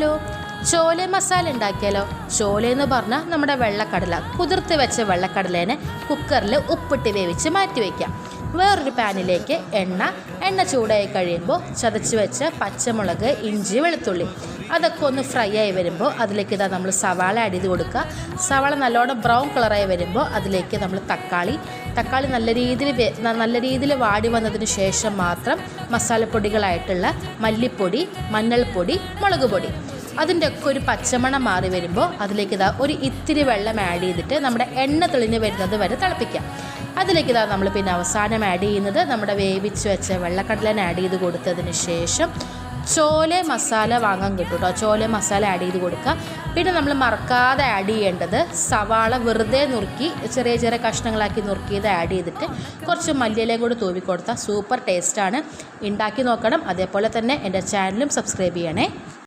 Hello, ചോല മസാല ഉണ്ടാക്കിയാലോ? ചോല എന്ന് പറഞ്ഞാൽ നമ്മുടെ വെള്ളക്കടല, കുതിർത്ത് വെച്ച വെള്ളക്കടലേനെ കുക്കറിൽ ഉപ്പിട്ട് വേവിച്ച് മാറ്റി വയ്ക്കാം. വേറൊരു പാനിലേക്ക് എണ്ണ ചൂടായി കഴിയുമ്പോൾ ചതച്ച് വെച്ച പച്ചമുളക്, ഇഞ്ചി, വെളുത്തുള്ളി അതൊക്കെ ഒന്ന് ഫ്രൈ ആയി വരുമ്പോൾ അതിലേക്ക് നമ്മൾ സവാള ആഡ് ചെയ്ത് കൊടുക്കുക. സവാള നല്ലോണം ബ്രൗൺ കളറായി വരുമ്പോൾ അതിലേക്ക് നമ്മൾ തക്കാളി നല്ല രീതിയിൽ വാടി വന്നതിന് ശേഷം മാത്രം മസാലപ്പൊടികളായിട്ടുള്ള മല്ലിപ്പൊടി, മഞ്ഞൾപ്പൊടി, മുളക് പൊടി അതിൻ്റെ ഒക്കെ ഒരു പച്ചമണം മാറി വരുമ്പോൾ അതിലേക്ക് ഒരു ഇത്തിരി വെള്ളം ആഡ് ചെയ്തിട്ട് നമ്മുടെ എണ്ണ തെളിഞ്ഞ് വരുന്നത് വരെ തിളപ്പിക്കാം. അതിലേക്ക് നമ്മൾ പിന്നെ അവസാനം ആഡ് ചെയ്യുന്നത് നമ്മുടെ വേവിച്ച് വെച്ച വെള്ളക്കടലനെ ആഡ് ചെയ്ത് കൊടുത്തതിന് ശേഷം ചോല മസാല വാങ്ങാൻ കിട്ടും കേട്ടോ. ചോല മസാല ആഡ് ചെയ്ത് കൊടുക്കുക. പിന്നെ നമ്മൾ മറക്കാതെ ആഡ് ചെയ്യേണ്ടത് സവാള വെറുതെ നുറുക്കി ചെറിയ ചെറിയ കഷ്ണങ്ങളാക്കി നുറുക്കിയത് ആഡ് ചെയ്തിട്ട് കുറച്ച് മല്ലിയിലയും കൂടി തൂവി കൊടുത്താൽ സൂപ്പർ ടേസ്റ്റാണ്. ഉണ്ടാക്കി നോക്കണം. അതേപോലെ തന്നെ എൻ്റെ ചാനലും സബ്സ്ക്രൈബ് ചെയ്യണേ.